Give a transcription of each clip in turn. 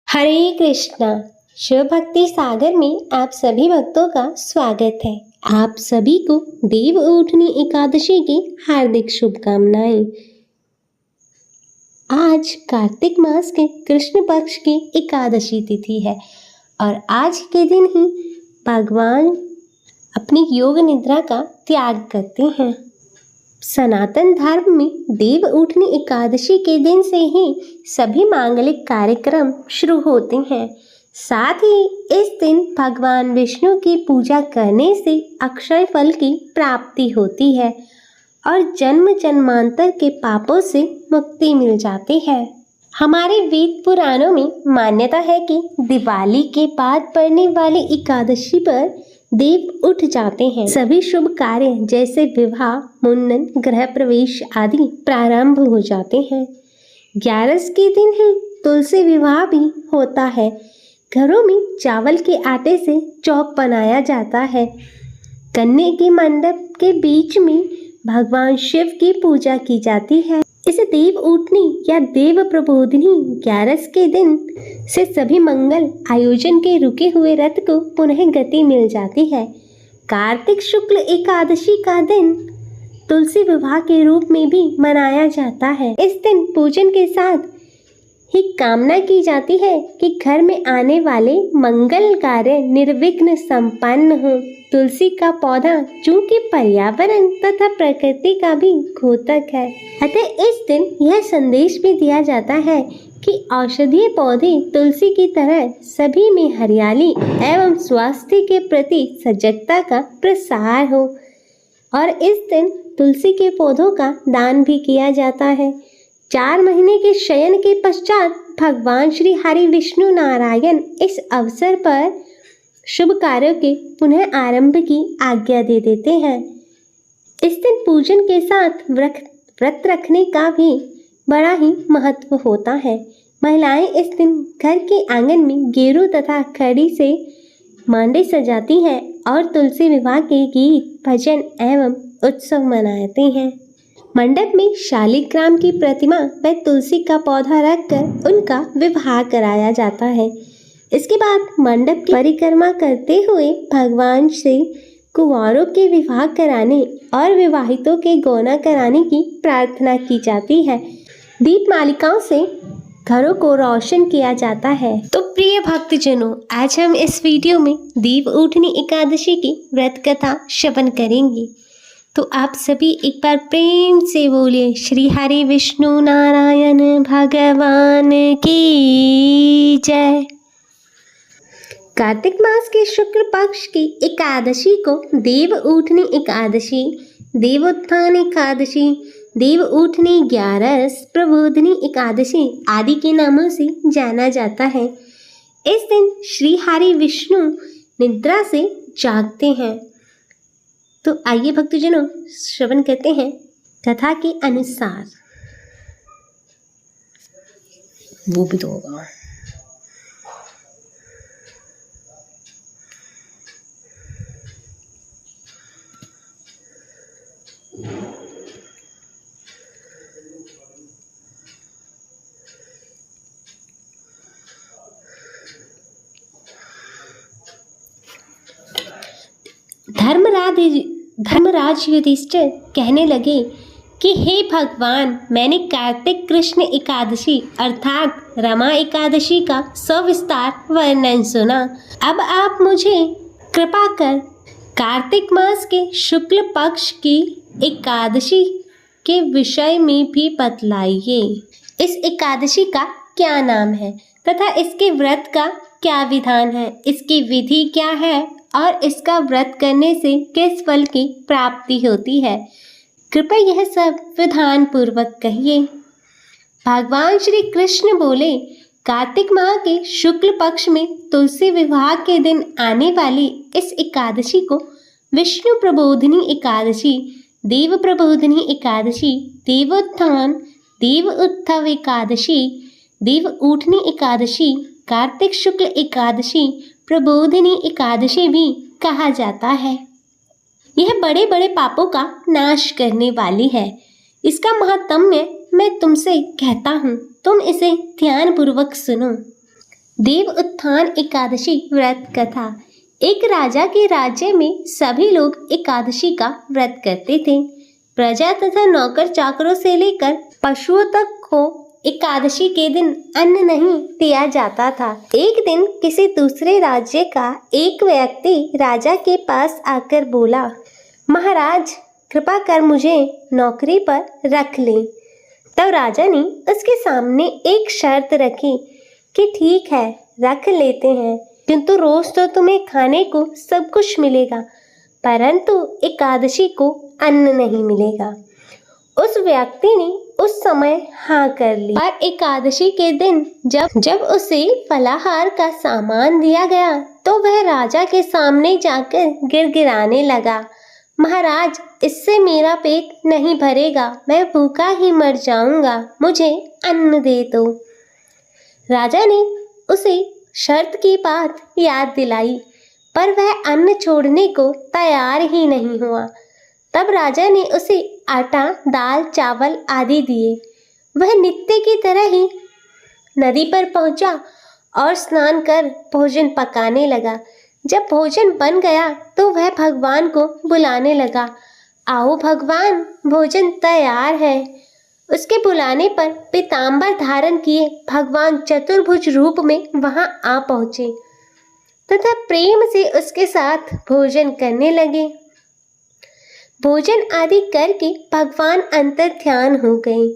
हरे कृष्णा। शिव भक्ति सागर में आप सभी भक्तों का स्वागत है। आप सभी को देव उठनी एकादशी की हार्दिक शुभकामनाएं। आज कार्तिक मास के कृष्ण पक्ष की एकादशी तिथि है और आज के दिन ही भगवान अपनी योग निद्रा का त्याग करते हैं। सनातन धर्म में देव उठनी एकादशी के दिन से ही सभी मांगलिक कार्यक्रम शुरू होते हैं। साथ ही इस दिन भगवान विष्णु की पूजा करने से अक्षय फल की प्राप्ति होती है और जन्म जन्मांतर के पापों से मुक्ति मिल जाती है। हमारे वेद पुराणों में मान्यता है कि दिवाली के बाद पड़ने वाली एकादशी पर देव उठ जाते हैं। सभी शुभ कार्य जैसे विवाह, मुंडन, गृह प्रवेश आदि प्रारंभ हो जाते हैं। 11 के दिन ही तुलसी विवाह भी होता है। घरों में चावल के आटे से चौक बनाया जाता है। कन्या के मंडप के बीच में भगवान शिव की पूजा की जाती है। इसे देव उठनी या देव प्रबोधिनी 11 के दिन से सभी मंगल आयोजन के रुके हुए रथ को पुनः गति मिल जाती है। कार्तिक शुक्ल एकादशी का दिन तुलसी विवाह के रूप में भी मनाया जाता है। इस दिन पूजन के साथ ही कामना की जाती है कि घर में आने वाले मंगल कार्य निर्विघ्न संपन्न हो। तुलसी का पौधा चूंकि पर्यावरण तथा प्रकृति का भी घोतक है, अतः इस दिन यह संदेश भी दिया जाता है कि औषधीय पौधे तुलसी की तरह सभी में हरियाली एवं स्वास्थ्य के प्रति सजगता का प्रसार हो। और इस दिन तुलसी के पौधों का दान भी किया जाता है। 4 महीने के शयन के पश्चात भगवान श्री हरि विष्णु नारायण इस अवसर पर शुभ कार्यों के पुनः आरंभ की आज्ञा दे देते हैं। इस दिन पूजन के साथ व्रत रखने का भी बड़ा ही महत्व होता है। महिलाएं इस दिन घर के आंगन में गेरू तथा खड़ी से मांडे सजाती हैं और तुलसी विवाह के गीत, भजन एवं उत्सव मनाती हैं। मंडप में शालिग्राम की प्रतिमा व तुलसी का पौधा रखकर उनका विवाह कराया जाता है। इसके बाद मंडप की परिक्रमा करते हुए भगवान से कुंवारों के विवाह कराने और विवाहितों के गौना कराने की प्रार्थना की जाती है। दीप मालिकाओं से घरों को रोशन किया जाता है। तो प्रिय भक्तजनों, आज हम इस वीडियो में देव उठनी एकादशी की व्रत कथा श्रवण करेंगे। तो आप सभी एक बार प्रेम से बोलिए श्री हरि विष्णु नारायण भगवान की जय। कार्तिक मास के शुक्ल पक्ष की एकादशी को देव उठनी एकादशी, देवोत्थान एकादशी, देव उठनी 11, प्रबोधिनी एकादशी आदि के नामों से जाना जाता है। इस दिन श्री हरि विष्णु निद्रा से जागते हैं। तो आइए भक्तजनों श्रवण करते हैं कथा के अनुसार। वो भी तो होगा। धर्मराज युधिष्ठिर कहने लगे कि हे भगवान, मैंने कार्तिक कृष्ण एकादशी अर्थात रमा एकादशी का सविस्तार वर्णन सुना। अब आप मुझे कृपा कर कार्तिक मास के शुक्ल पक्ष की एकादशी के विषय में भी बतलाइए। इस एकादशी का क्या नाम है तथा इसके व्रत का क्या विधान है, इसकी विधि क्या है और इसका व्रत करने से किस फल की प्राप्ति होती है। कृपया यह सब विधान पूर्वक कहिए। भगवान श्री कृष्ण बोले, कार्तिक माह के शुक्ल पक्ष में तुलसी विवाह के दिन आने वाली इस एकादशी को विष्णु प्रबोधिनी एकादशी, देव प्रबोधिनी एकादशी, देवोत्थान, देव उत्थव एकादशी, देव उठनी एकादशी, कार्तिक शुक्ल एकादशी, प्रबोधिनी एकादशी भी कहा जाता है। यह बड़े बड़े पापों का नाश करने वाली है। इसका महात्म्य मैं तुमसे कहता हूँ, तुम इसे ध्यान पूर्वक सुनो। देव उत्थान एकादशी व्रत कथा। एक राजा के राज्य में सभी लोग एकादशी का व्रत करते थे। प्रजा तथा नौकर चाकरों से लेकर पशुओं तक को एकादशी के दिन अन्न नहीं दिया जाता था। एक दिन किसी दूसरे राज्य का एक व्यक्ति राजा के पास आकर बोला, महाराज कृपा कर मुझे नौकरी पर रख लें। तब राजा ने उसके सामने एक शर्त रखी कि ठीक है रख लेते हैं, किंतु रोज तो तुम्हें खाने को सब कुछ मिलेगा, परंतु एकादशी को अन्न नहीं मिलेगा। उस व्यक्ति ने उस समय हाँ कर ली। और एकादशी के दिन जब उसे फलाहार का सामान दिया गया तो वह राजा के सामने जाकर गिड़गिड़ाने लगा, महाराज इससे मेरा पेट नहीं भरेगा, मैं भूखा ही मर जाऊंगा, मुझे अन्न दे दो। राजा ने उसे शर्त की बात याद दिलाई, पर वह अन्न छोड़ने को तैयार ही नहीं हुआ। तब राजा ने उसे आटा, दाल, चावल आदि दिए। वह नित्य की तरह ही नदी पर पहुंचा और स्नान कर भोजन पकाने लगा। जब भोजन बन गया तो वह भगवान को बुलाने लगा, आओ भगवान भोजन तैयार है। उसके बुलाने पर पीताम्बर धारण किए भगवान चतुर्भुज रूप में वहां आ पहुंचे तथा प्रेम से उसके साथ भोजन करने लगे। भोजन आदि करके भगवान अंतर ध्यान हो गए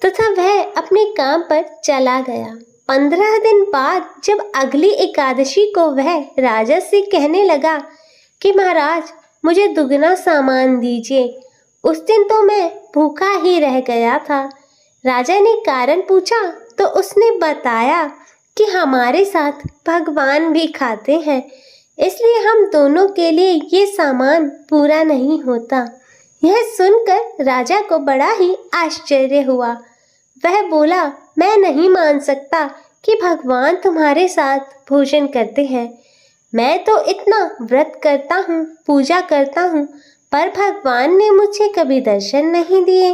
तथा वह अपने काम पर चला गया। 15 दिन बाद जब अगली एकादशी को वह राजा से कहने लगा कि महाराज मुझे दुगना सामान दीजिए, उस दिन तो मैं भूखा ही रह गया था। राजा ने कारण पूछा तो उसने बताया कि हमारे साथ भगवान भी खाते हैं, इसलिए हम दोनों के लिए ये सामान पूरा नहीं होता। यह सुनकर राजा को बड़ा ही आश्चर्य हुआ। वह बोला, मैं नहीं मान सकता कि भगवान तुम्हारे साथ भोजन करते हैं। मैं तो इतना व्रत करता हूँ, पूजा करता हूँ, पर भगवान ने मुझे कभी दर्शन नहीं दिए।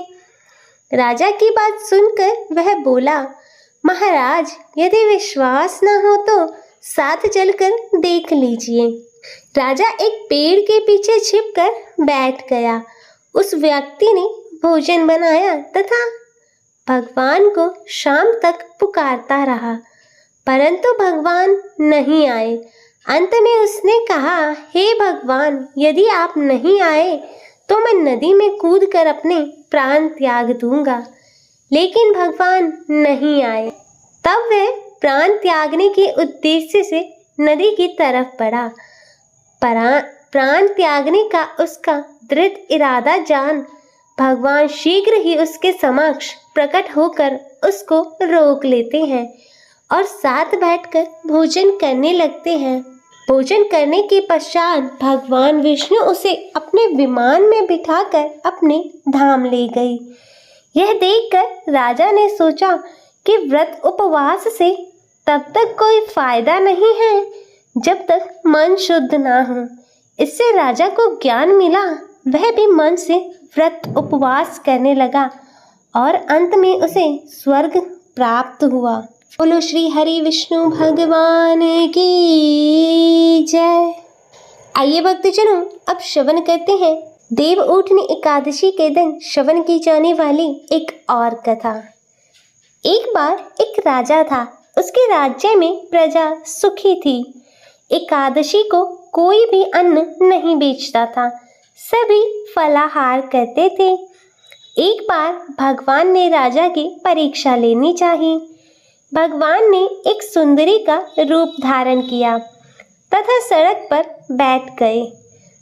राजा की बात सुनकर वह बोला, महाराज यदि विश्वास न हो तो साथ चलकर देख लीजिए। राजा एक पेड़ के पीछे छिपकर बैठ गया। उस व्यक्ति ने भोजन बनाया तथा भगवान को शाम तक पुकारता रहा, परंतु भगवान नहीं आए। अंत में उसने कहा, हे भगवान यदि आप नहीं आए तो मैं नदी में कूदकर अपने प्राण त्याग दूंगा। लेकिन भगवान नहीं आए। तब वह प्राण त्यागने के उद्देश्य से नदी की तरफ बढ़ा। प्राण त्यागने का उसका दृढ़ इरादा जान भगवान शीघ्र ही उसके समक्ष प्रकट होकर उसको रोक लेते हैं और साथ बैठकर भोजन करने लगते हैं। भोजन करने के पश्चात भगवान विष्णु उसे अपने विमान में बिठाकर अपने धाम ले गई। यह देखकर राजा ने सोचा कि व्रत उपवास से तब तक कोई फायदा नहीं है जब तक मन शुद्ध ना हो। इससे राजा को ज्ञान मिला। वह भी मन से व्रत उपवास करने लगा और अंत में उसे स्वर्ग प्राप्त हुआ। बोलो श्री हरि विष्णु भगवान की जय। आइए भक्तजनों, अब श्रवण करते हैं देव उठनी एकादशी के दिन श्रवण की जाने वाली एक और कथा। एक बार एक राजा था। उसके राज्य में प्रजा सुखी थी। एकादशी को कोई भी अन्न नहीं बेचता था, सभी फलाहार करते थे। एक बार भगवान ने राजा की परीक्षा लेनी चाहिए। भगवान ने एक सुंदरी का रूप धारण किया तथा सड़क पर बैठ गए।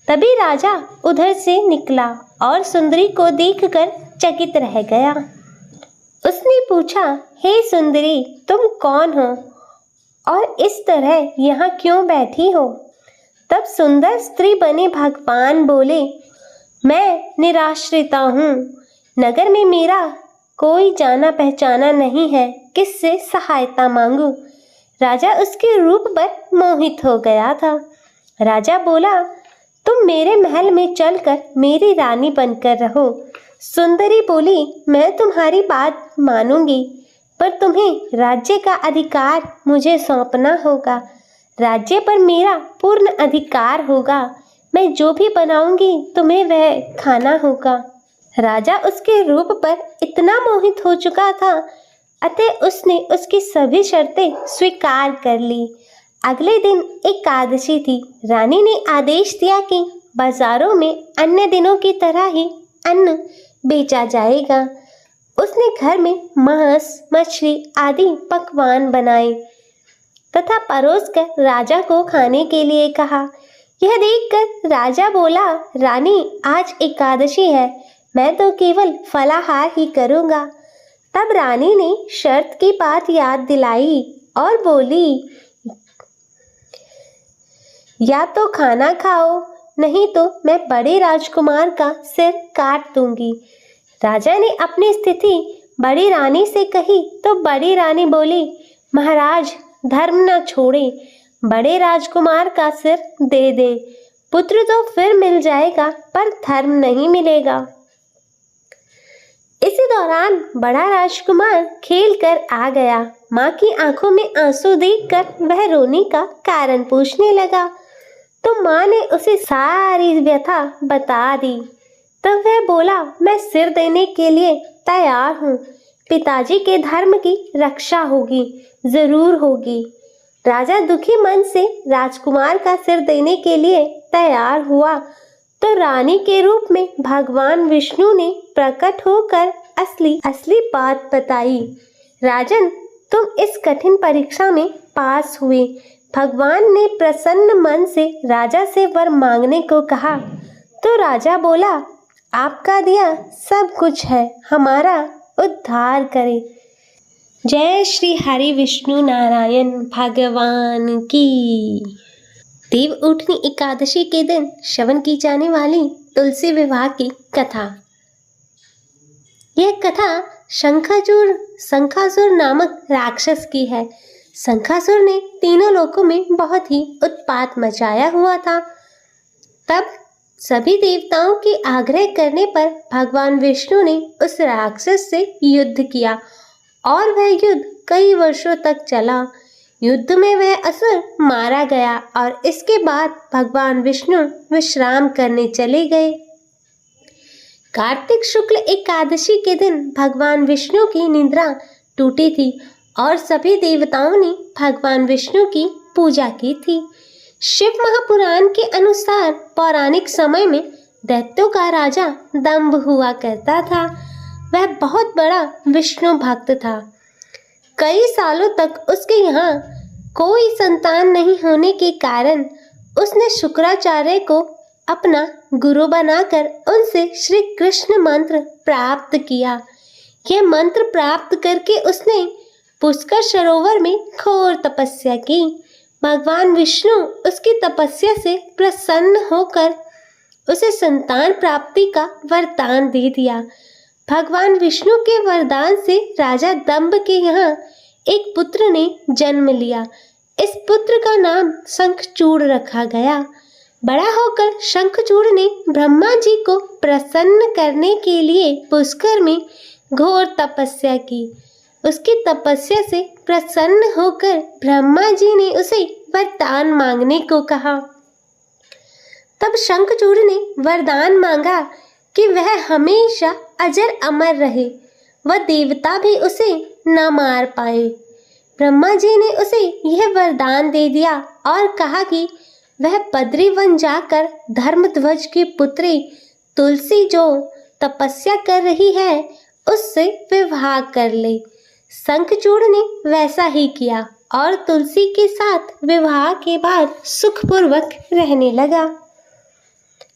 तभी राजा उधर से निकला और सुंदरी को देखकर चकित रह गया। उसने पूछा, हे सुंदरी, तुम कौन हो और इस तरह यहाँ क्यों बैठी हो? तब सुंदर स्त्री बने भगवान बोले, मैं निराश्रिता हूँ, नगर में मेरा कोई जाना पहचाना नहीं है, किससे सहायता मांगू? राजा उसके रूप पर मोहित हो गया था। राजा बोला, तुम मेरे महल में चलकर मेरी रानी बनकर रहो। सुंदरी बोली, मैं तुम्हारी बात मानूंगी, पर तुम्हें राज्य का अधिकार मुझे सौंपना होगा। राज्य पर मेरा पूर्ण अधिकार होगा। मैं जो भी बनाऊंगी तुम्हें वह खाना होगा। राजा उसके रूप पर इतना मोहित हो चुका था, अतः उसने उसकी सभी शर्तें स्वीकार कर ली। अगले दिन एकादशी थी। रानी ने आदेश दिया कि बाजारों में अन्य दिनों की तरह ही अन्न बेचा जाएगा। उसने घर में मांस, मछली आदि पकवान बनाए तथा परोसकर राजा को खाने के लिए कहा। यह देखकर राजा बोला, रानी, आज एकादशी है, मैं तो केवल फलाहार ही करूँगा। तब रानी ने शर्त की बात याद दिलाई और बोली, या तो खाना खाओ, नहीं तो मैं बड़े राजकुमार का सिर काट दूंगी। राजा ने अपनी स्थिति बड़ी रानी से कही तो बड़ी रानी बोली, महाराज, धर्म न छोड़े, बड़े राजकुमार का सिर दे दे। पुत्र तो फिर मिल जाएगा पर धर्म नहीं मिलेगा। इसी दौरान बड़ा राजकुमार खेल कर आ गया। माँ की आंखों में आंसू देखकर वह रोने का कारण पूछने लगा तो माँ ने उसे सारी व्यथा बता दी। तब वह बोला, मैं सिर देने के लिए तैयार हूँ। पिताजी के धर्म की रक्षा होगी, जरूर होगी। राजा दुखी मन से राजकुमार का सिर देने के लिए तैयार हुआ तो रानी के रूप में भगवान विष्णु ने प्रकट होकर असली बात बताई। राजन, तुम इस कठिन परीक्षा में पास हुए। भगवान ने प्रसन्न मन से राजा से वर मांगने को कहा तो राजा बोला, आपका दिया सब कुछ है, हमारा उद्धार करे। जय श्री हरि विष्णु नारायण भगवान की। देव उठनी एकादशी के दिन श्रवण की जाने वाली तुलसी विवाह की कथा। यह कथा शंखासुर नामक राक्षस की है। शंखासुर ने तीनों लोकों में बहुत ही उत्पात मचाया हुआ था। तब सभी देवताओं के आग्रह करने पर भगवान विष्णु ने उस राक्षस से युद्ध किया और वह युद्ध कई वर्षों तक चला। युद्ध में वह असुर मारा गया और इसके बाद भगवान विष्णु विश्राम करने चले गए। कार्तिक शुक्ल एकादशी के दिन भगवान विष्णु की निद्रा टूटी थी और सभी देवताओं ने भगवान विष्णु की पूजा की थी। शिव महापुराण के अनुसार पौराणिक समय में दैत्यों का राजा दंभ हुआ करता था। वह बहुत बड़ा विष्णु भक्त था। कई सालों तक उसके यहाँ कोई संतान नहीं होने के कारण उसने शुक्राचार्य को अपना गुरु बनाकर उनसे श्री कृष्ण मंत्र प्राप्त किया। यह मंत्र प्राप्त करके उसने पुष्कर सरोवर में घोर तपस्या की। भगवान विष्णु उसकी तपस्या से प्रसन्न होकर उसे संतान प्राप्ति का वरदान दे दिया। भगवान विष्णु के वरदान से राजा दंभ के यहाँ एक पुत्र ने जन्म लिया। इस पुत्र का नाम शंखचूड़ रखा गया। बड़ा होकर शंखचूड़ ने ब्रह्मा जी को प्रसन्न करने के लिए पुष्कर में घोर तपस्या की। उसकी तपस्या से प्रसन्न होकर ब्रह्मा जी ने उसे वरदान मांगने को कहा। तब शंखचूड़ ने वरदान मांगा कि वह हमेशा अजर अमर रहे, वह देवता भी उसे न मार पाए। ब्रह्मा जी ने उसे यह वरदान दे दिया और कहा कि वह बद्री वन जाकर धर्मध्वज की पुत्री तुलसी जो तपस्या कर रही है उससे विवाह कर ले। शंखचूड़ ने वैसा ही किया और तुलसी के साथ विवाह के बाद सुखपूर्वक रहने लगा।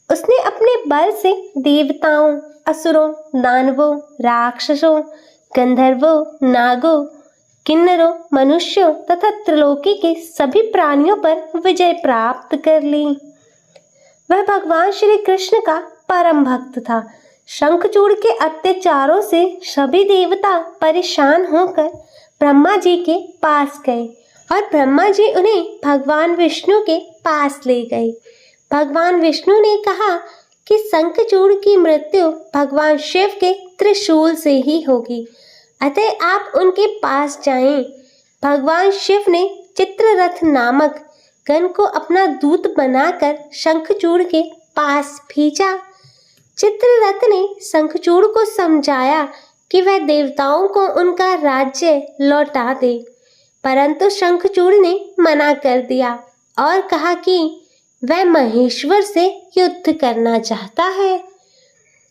उसने अपने बल से देवताओं, असुरों, दानवों, राक्षसों, गंधर्वों, नागों, किन्नरों, मनुष्यों तथा त्रिलोकी के सभी प्राणियों पर विजय प्राप्त कर ली। वह भगवान श्री कृष्ण का परम भक्त था। शंखचूड़ के अत्याचारों से सभी देवता परेशान होकर ब्रह्मा जी के पास गए और ब्रह्मा जी उन्हें भगवान विष्णु के पास ले गए। भगवान विष्णु ने कहा कि शंखचूड़ की मृत्यु भगवान शिव के त्रिशूल से ही होगी। अतः आप उनके पास जाएं। भगवान शिव ने चित्ररथ नामक गण को अपना दूत बनाकर शंखचूड़ के पास भेजा। चित्ररथ ने शंखचूड़ को समझाया कि वह देवताओं को उनका राज्य लौटा दे, परंतु शंखचूड़ ने मना कर दिया और कहा कि वह महेश्वर से युद्ध करना चाहता है।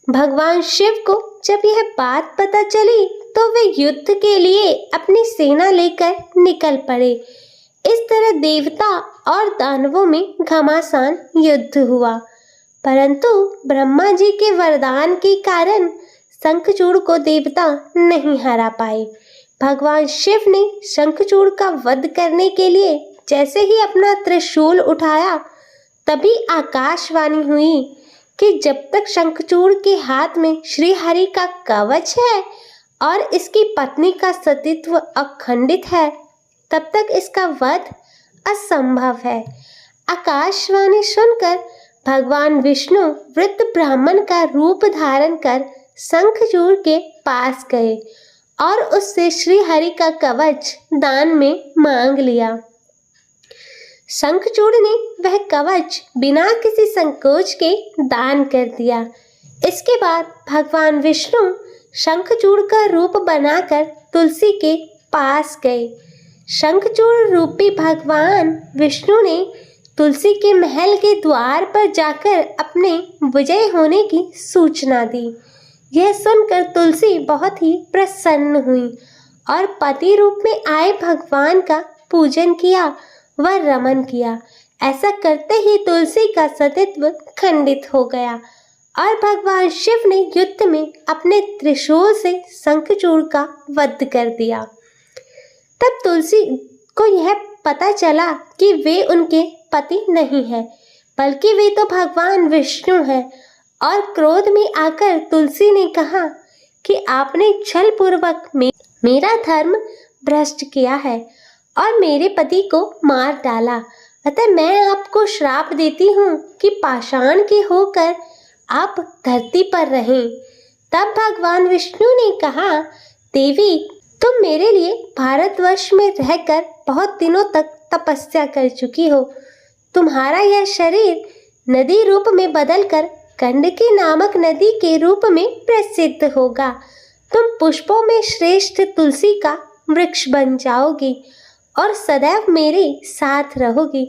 भगवान शिव को जब यह बात पता चली तो वे युद्ध के लिए अपनी सेना लेकर निकल पड़े। इस तरह देवता और दानवों में घमासान युद्ध हुआ, परंतु ब्रह्मा जी के वरदान के कारण शंखचूड़ को देवता नहीं हरा पाए। भगवान शिव ने शंखचूड़ का वध करने के लिए जैसे ही अपना त्रिशूल उठाया, तभी आकाशवाणी हुई कि जब तक शंखचूड़ के हाथ में श्री हरि का कवच है और इसकी पत्नी का सतीत्व अखंडित है, तब तक इसका वध असंभव है। आकाशवाणी सुनकर भगवान विष्णु वृद्ध ब्राह्मण का रूप धारण कर शंखचूड़ के पास गए और उससे श्री हरि का कवच दान में मांग लिया। शंखचूड़ ने वह कवच बिना किसी संकोच के दान कर दिया। इसके बाद भगवान विष्णु शंखचूड़ का रूप बनाकर तुलसी के पास गए। शंखचूड़ रूपी भगवान विष्णु ने तुलसी के महल के द्वार पर जाकर अपने विजय होने की सूचना दी। यह सुनकर तुलसी बहुत ही प्रसन्न हुई और पति रूप में आए भगवान का पूजन किया व रमन किया। ऐसा करते ही तुलसी का सतीत्व खंडित हो गया और भगवान शिव ने युद्ध में अपने त्रिशूल से शंखचूड़ का वध कर दिया। तब तुलसी को यह पता चला कि वे उनके पति नहीं है, बल्कि वे तो भगवान विष्णु हैं, और क्रोध में आकर तुलसी ने कहा कि आपने छल पूर्वक मेरा धर्म भ्रष्ट किया है और मेरे पति को मार डाला। अतः मैं आपको श्राप देती हूँ कि पाषाण के होकर आप धरती पर रहें। तब भगवान विष्णु ने कहा, देवी, तुम मेरे लिए भारतवर्ष में रहकर बहुत दिनों तक तपस्या कर चुकी हो। तुम्हारा यह शरीर नदी रूप में बदलकर गंडकी नामक नदी के रूप में प्रसिद्ध होगा। तुम पुष्पों में श्रेष्ठ तुलसी का वृक्ष बन जाओगी और सदैव मेरे साथ रहोगी।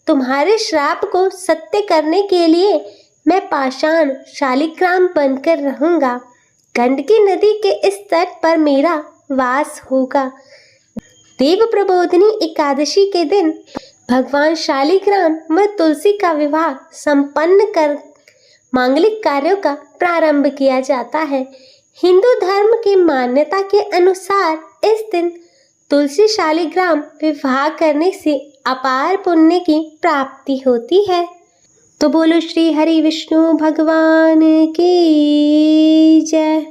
तुम्हारे श्राप को सत्य करने के लिए मैं पाषाण शालिग्राम बनकर रहूंगा। गंडकी नदी के इस तट पर मेरा वास होगा। देव प्रबोधिनी एकादशी के दिन भगवान शालिग्राम व तुलसी का विवाह संपन्न कर मांगलिक कार्यों का प्रारंभ किया जाता है। हिंदू धर्म की मान्यता के अनुसार इस दिन तुलसी शालिग्राम विवाह करने से अपार पुण्य की प्राप्ति होती है। तो बोलो श्री हरि विष्णु भगवान की जय।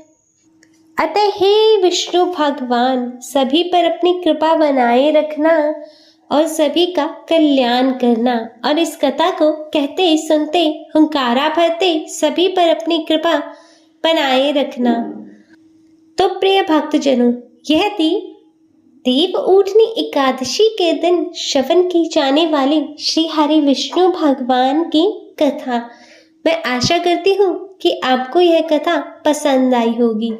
अतः हे विष्णु भगवान, सभी पर अपनी कृपा बनाए रखना और सभी का कल्याण करना, और इस कथा को कहते सुनते हुंकारा भरते सभी पर अपनी कृपा बनाए रखना। तो प्रिय भक्तजनों, यह थी देव उठनी एकादशी के दिन श्रवण की जाने वाली श्री हरि विष्णु भगवान की कथा। मैं आशा करती हूँ कि आपको यह कथा पसंद आई होगी।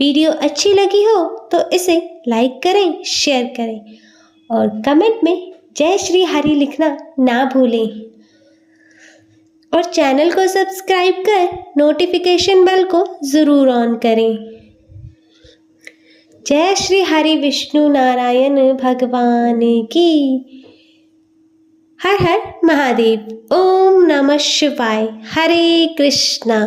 वीडियो अच्छी लगी हो तो इसे लाइक करें, शेयर करें और कमेंट में जय श्री हरि लिखना ना भूलें, और चैनल को सब्सक्राइब कर नोटिफिकेशन बेल को ज़रूर ऑन करें। जय श्री हरि विष्णु नारायण भगवान की। हर हर महादेव। ओम नमः शिवाय। हरे कृष्णा।